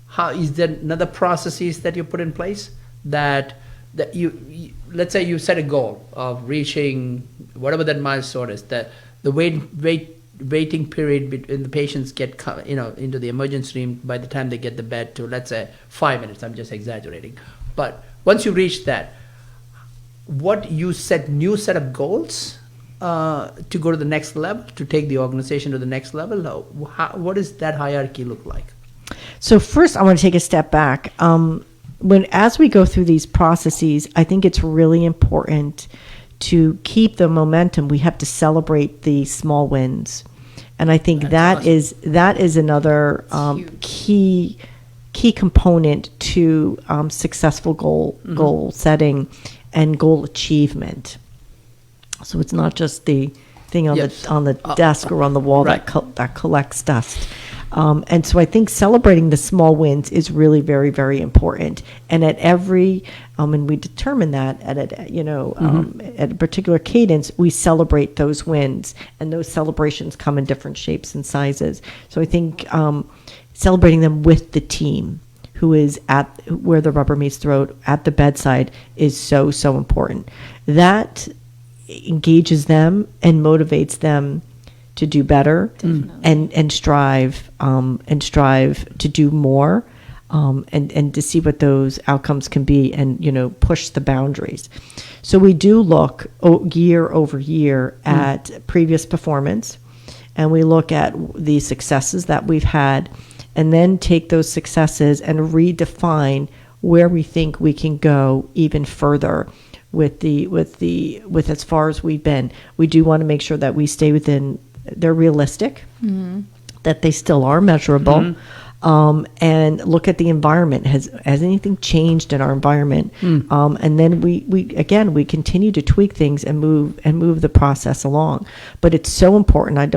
How is there another processes that you put in place that you let's say you set a goal of reaching whatever that milestone is, that the waiting period between the patients get into the emergency room by the time they get the bed to, let's say, 5 minutes. I'm just exaggerating, but once you reach that, what you set of goals to go to the next level, to take the organization to the next level. What does that hierarchy look like? So first, I want to take a step back. As we go through these processes, I think it's really important to keep the momentum. We have to celebrate the small wins, and I think that is another key component to successful goal setting and goal achievement. So it's not just the thing on the desk or on the wall that collects dust. And so I think celebrating the small wins is really very, very important. And at every, and we determine that at a particular cadence, we celebrate those wins, and those celebrations come in different shapes and sizes. So I think celebrating them with the team who is at where the rubber meets the road, at the bedside, is so, so important. That engages them and motivates them to do better and strive to do more, and to see what those outcomes can be, and push the boundaries. So we do look year over year at previous performance, and we look at the successes that we've had, and then take those successes and redefine where we think we can go even further with as far as we've been. We do want to make sure that we stay within, they're realistic, that they still are measurable, and look at the environment. Has anything changed in our environment? And then we continue to tweak things and move the process along. But it's so important.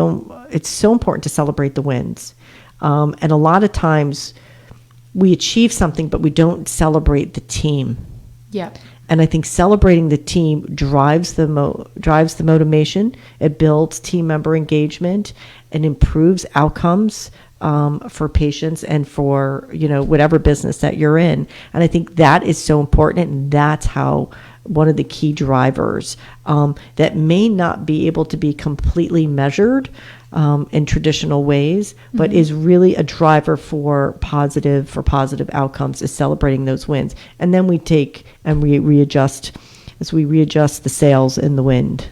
It's so important to celebrate the wins. And a lot of times we achieve something, but we don't celebrate the team. Yeah. And I think celebrating the team drives the motivation. It builds team member engagement and improves outcomes for patients and for whatever business that you're in. And I think that is so important, and that's how one of the key drivers that may not be able to be completely measured in traditional ways, but is really a driver for positive outcomes, is celebrating those wins. And then we take and we readjust the sails in the wind.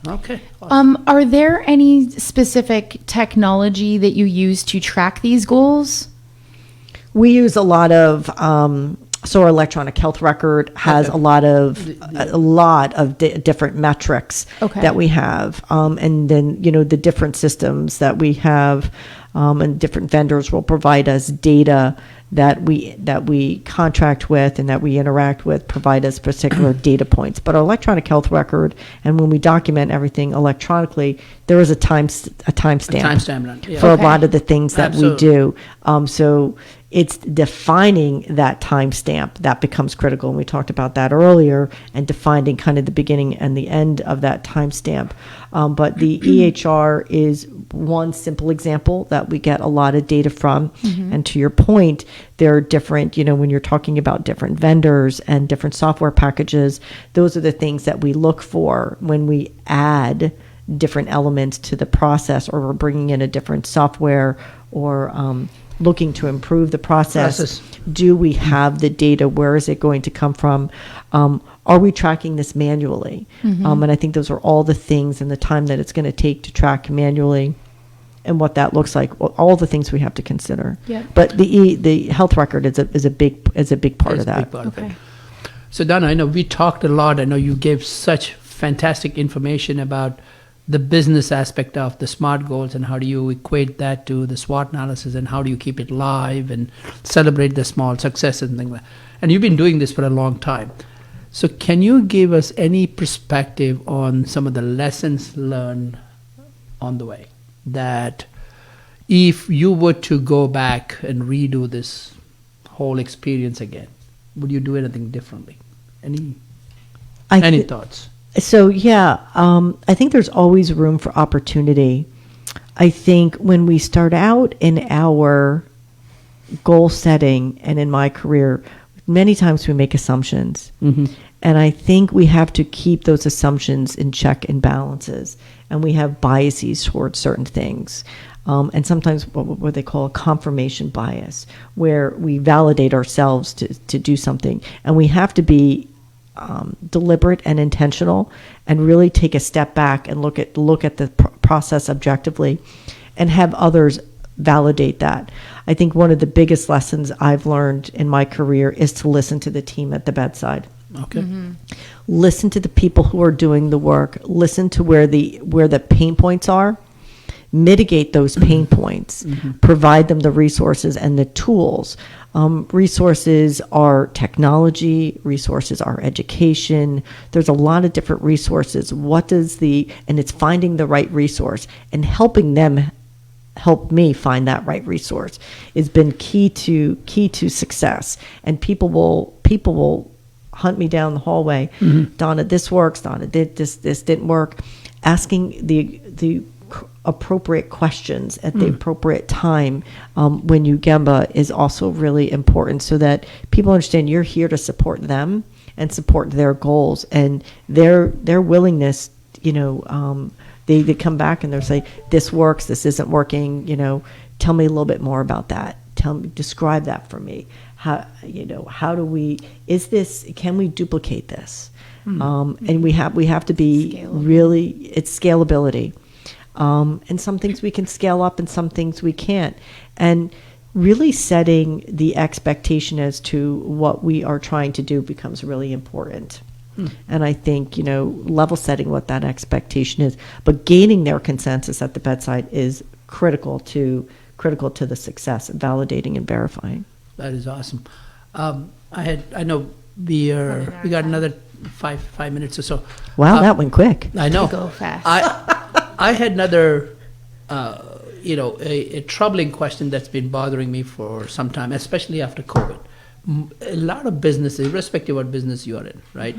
Okay. Are there any specific technology that you use to track these goals? We use a lot of so our electronic health record has a lot of different metrics that we have, and then the different systems that we have, and different vendors will provide us data that we contract with and that we interact with, provide us particular data points. But our electronic health record, and when we document everything electronically, there is a timestamp for a lot of the things that we do. So it's defining that timestamp that becomes critical, and we talked about that earlier, and defining kind of the beginning and the end of that timestamp. But the EHR is one simple example that we get a lot of data from. And to your point, there are different, when you're talking about different vendors and different software packages, those are the things that we look for when we add different elements to the process, or we're bringing in a different software, or looking to improve the process. Do we have the data? Where is it going to come from? Are we tracking this manually? And I think those are all the things, and the time that it's going to take to track manually, and what that looks like. All the things we have to consider. Yeah. But the health record is a big part of that. So Donna, I know we talked a lot. I know you gave such fantastic information about the business aspect of the SMART goals, and how do you equate that to the SWOT analysis, and how do you keep it live and celebrate the small successes and things like that. And you've been doing this for a long time. So can you give us any perspective on some of the lessons learned on the way, that if you were to go back and redo this whole experience again, would you do anything differently? Any thoughts? So I think there's always room for opportunity. I think when we start out in our goal setting, and in my career, many times we make assumptions. And I think we have to keep those assumptions in check and balances. And we have biases towards certain things. And sometimes what they call a confirmation bias, where we validate ourselves to do something. And we have to be deliberate and intentional, and really take a step back and look at the process objectively, and have others validate that. I think one of the biggest lessons I've learned in my career is to listen to the team at the bedside. Listen to the people who are doing the work. Listen to where the pain points are. Mitigate those pain points. Provide them the resources and the tools. Resources are technology. Resources are education. There's a lot of different resources. And it's finding the right resource and helping them helped me find that right resource. It's been key to success. And people will hunt me down the hallway. Donna, this works. Donna, this didn't work. Asking the appropriate questions at the appropriate time when you Gemba is also really important, so that people understand you're here to support them and support their goals and their willingness. They come back and they'll say, this works, this isn't working, tell me a little bit more about that. Describe that for me. How do we, can we duplicate this? And we have to be scalable. It's scalability. And some things we can scale up and some things we can't. And really setting the expectation as to what we are trying to do becomes really important. And I think, level setting what that expectation is, but gaining their consensus at the bedside is critical to the success of validating and verifying. That is awesome. I know we got another five minutes or so. Wow, that went quick. I know. Go fast. I had another, a troubling question that's been bothering me for some time, especially after COVID. A lot of businesses, irrespective of what business you are in, right?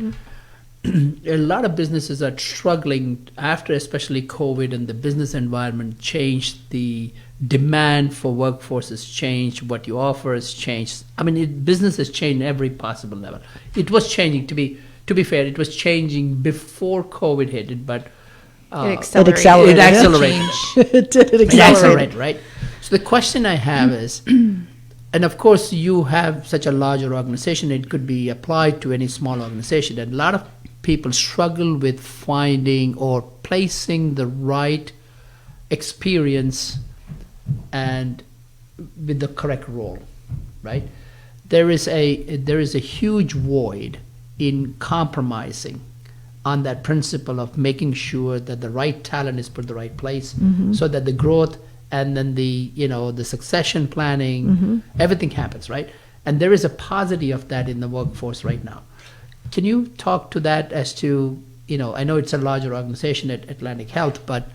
A lot of businesses are struggling after, especially COVID, and the business environment changed. The demand for workforce has changed. What you offer has changed. I mean, business has changed every possible level. It was changing. To be fair, it was changing before COVID hit it, but it accelerated. It accelerated. It accelerated, right? So the question I have is, and of course you have such a larger organization, it could be applied to any small organization, and a lot of people struggle with finding or placing the right experience and with the correct role, right? There is a huge void in compromising on that principle of making sure that the right talent is put in the right place, so that the growth and then the succession planning, everything happens, right? And there is a paucity of that in the workforce right now. Can you talk to that as to, I know it's a larger organization at Atlantic Health, but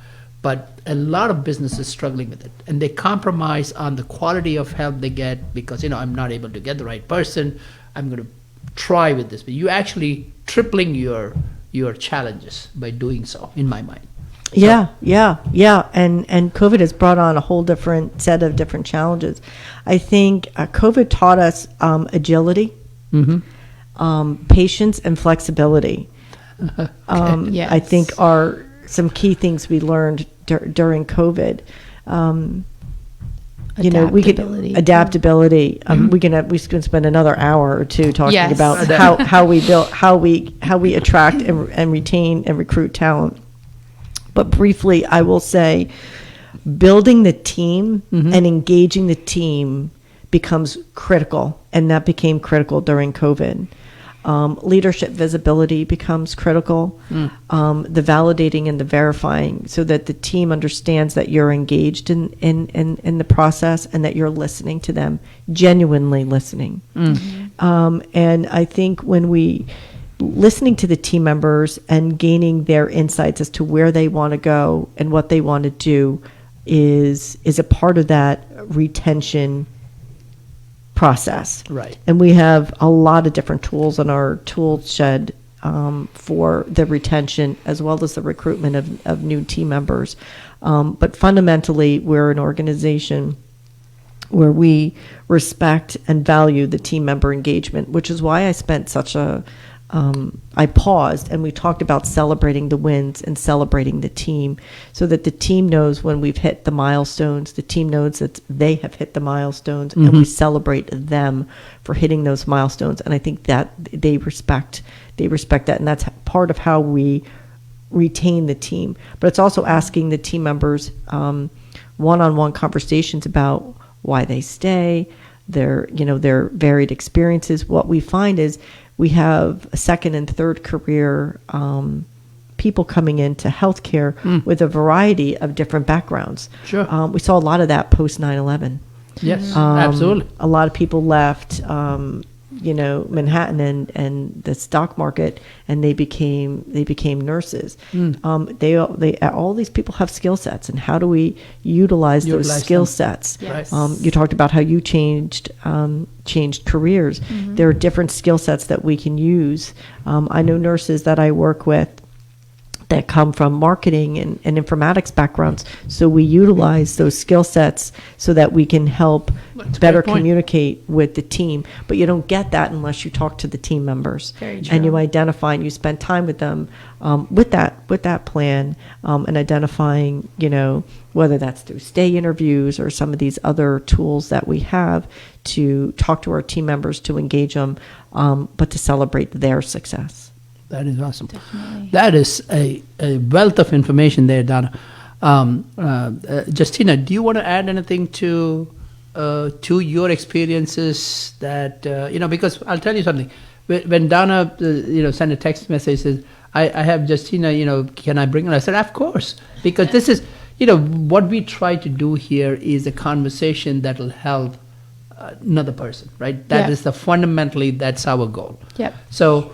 a lot of businesses struggling with it, and they compromise on the quality of help they get because, I'm not able to get the right person. I'm going to try with this, but you actually tripling your challenges by doing so, in my mind. So. Yeah. And COVID has brought on a whole different set of different challenges. I think COVID taught us agility, patience, and flexibility. Yes. I think are some key things we learned during COVID. Adaptability. We can spend another hour or two talking about how we attract and retain and recruit talent. But briefly, I will say, building the team and engaging the team becomes critical, and that became critical during COVID. Leadership visibility becomes critical. The validating and the verifying, so that the team understands that you're engaged in the process and that you're listening to them, genuinely listening. And I think when we listening to the team members and gaining their insights as to where they want to go and what they want to do is a part of that retention process. Right. And we have a lot of different tools in our tool shed for the retention as well as the recruitment of new team members. But fundamentally, we're an organization where we respect and value the team member engagement, which is why I spent I paused and we talked about celebrating the wins and celebrating the team, so that the team knows when we've hit the milestones, the team knows that they have hit the milestones, and we celebrate them for hitting those milestones. And I think that they respect that, and that's part of how we retain the team. But it's also asking the team members one-on-one conversations about why they stay, their varied experiences. What we find is we have a second and third career people coming into healthcare with a variety of different backgrounds. Sure. We saw a lot of that post 9/11. Yes, absolutely. A lot of people left Manhattan and the stock market, and they became nurses. They all these people have skill sets, and how do we utilize those skill sets? Yes. You talked about how you changed careers. There are different skill sets that we can use. I know nurses that I work with that come from marketing and informatics backgrounds. So we utilize those skill sets so that we can help better communicate with the team. But you don't get that unless you talk to the team members. Very true. And you identify and you spend time with them with that plan and identifying, whether that's through stay interviews or some of these other tools that we have to talk to our team members, to engage them, but to celebrate their success. That is awesome. Definitely. That is a wealth of information there, Donna. Justina, do you want to add anything to your experiences that, because I'll tell you something. When Donna, sent a text message, says, I have Justina, can I bring her? I said, of course, because this is, what we try to do here is a conversation that will help another person, right? That is fundamentally, that's our goal. Yep. So,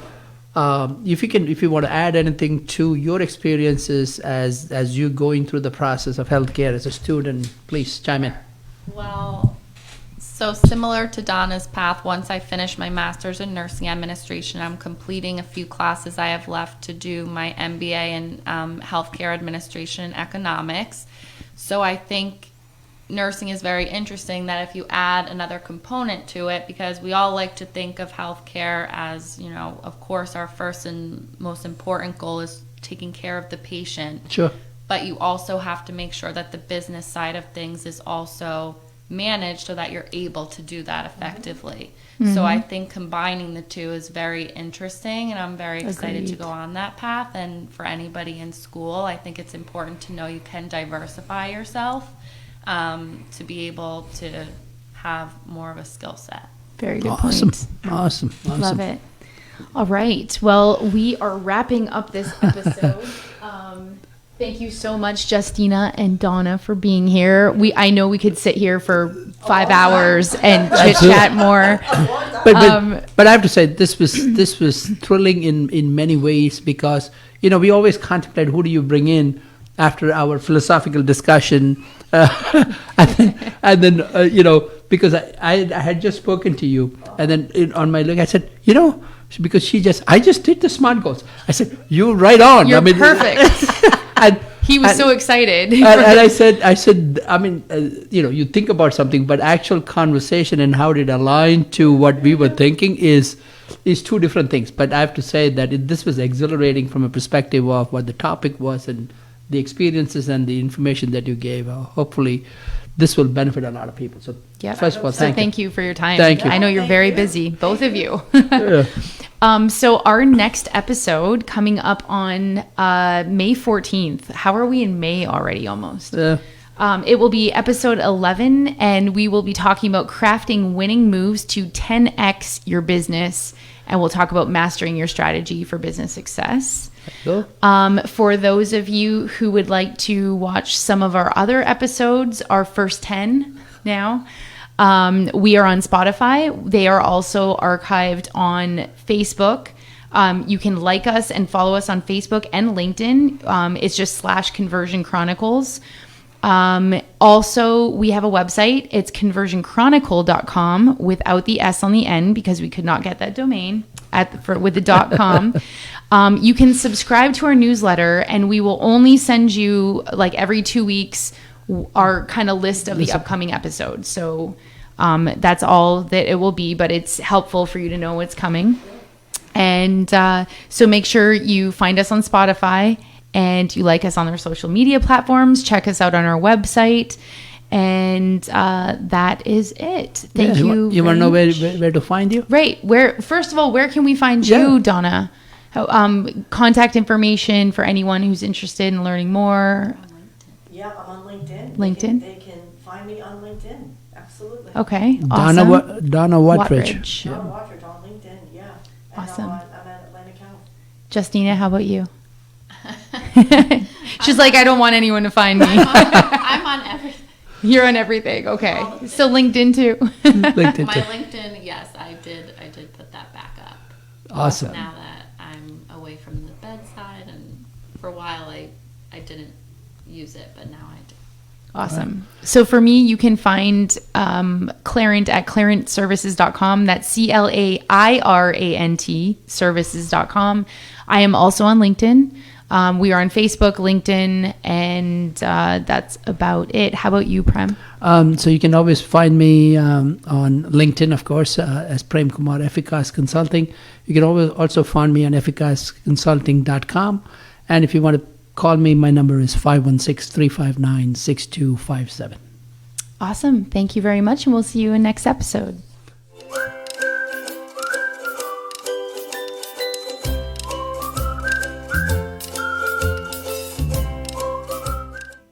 if you want to add anything to your experiences as you going through the process of healthcare as a student, please chime in. Well, so similar to Donna's path, once I finish my master's in nursing administration, I'm completing a few classes I have left to do my MBA in healthcare administration and economics. So I think nursing is very interesting that if you add another component to it, because we all like to think of healthcare as, of course, our first and most important goal is taking care of the patient. Sure. But you also have to make sure that the business side of things is also managed so that you're able to do that effectively. So I think combining the two is very interesting, and I'm very excited to go on that path. And for anybody in school, I think it's important to know you can diversify yourself to be able to have more of a skill set. Very good Awesome. point. Awesome. Love it. All right. Well, we are wrapping up this episode. Thank you so much, Justina and Donna, for being here. I know we could sit here for 5 hours and chit chat more. But I have to say this was thrilling in many ways, because we always contemplate who do you bring in after our philosophical discussion, and then because I had just spoken to you, and then on my look I said, because I just did the SMART goals. I said, you're right on. You're perfect. And he was so excited. And I said, you think about something, but actual conversation and how it aligned to what we were thinking is two different things. But I have to say that this was exhilarating from a perspective of what the topic was and the experiences and the information that you gave. Hopefully, this will benefit a lot of people. So, first of all, thank you for your time. Thank you. I know you're very busy, both of you. Yeah. So our next episode coming up on May 14th. How are we in May already almost? It will be episode 11, and we will be talking about crafting winning moves to 10x your business, and we'll talk about mastering your strategy for business success. Cool. For those of you who would like to watch some of our other episodes, our first 10 now, we are on Spotify. They are also archived on Facebook. You can like us and follow us on Facebook and LinkedIn. It's just /Conversion Chronicles. Also, we have a website. It's conversionchronicle.com without the S on the end, because we could not get that domain with the .com. You can subscribe to our newsletter, and we will only send you every 2 weeks our kind of list of the upcoming episodes. So that's all that it will be, but it's helpful for you to know what's coming. And so make sure you find us on Spotify and you like us on our social media platforms. Check us out on our website. And that is it. Thank you. You want to know where to find you? Right. First of all, where can we find you, Donna? Contact information for anyone who's interested in learning more. Yeah, I'm on LinkedIn. LinkedIn? They can find me on LinkedIn. Absolutely. Okay. Awesome. Donna Watridge. Donna Watridge on LinkedIn. Yeah. And Awesome. I'm at Atlantic Health. Justina, how about you? She's I don't want anyone to find me. I'm on everything. You're on everything. Okay. So LinkedIn too. LinkedIn My too. LinkedIn, yes, I did Awesome. Now that I'm away from the bedside, and for a while I didn't use it, but now I do. Awesome. So for me, you can find Clarent at clarentservices.com. That's CLAIRANT services.com. I am also on LinkedIn. We are on Facebook, LinkedIn, and that's about it. How about you, Prem? So you can always find me on LinkedIn, of course, as Prem Kumar Efficace Consulting. You can always also find me on efficaceconsulting.com. And if you want to call me, my number is 516-359-6257. Awesome. Thank you very much, and we'll see you in next episode.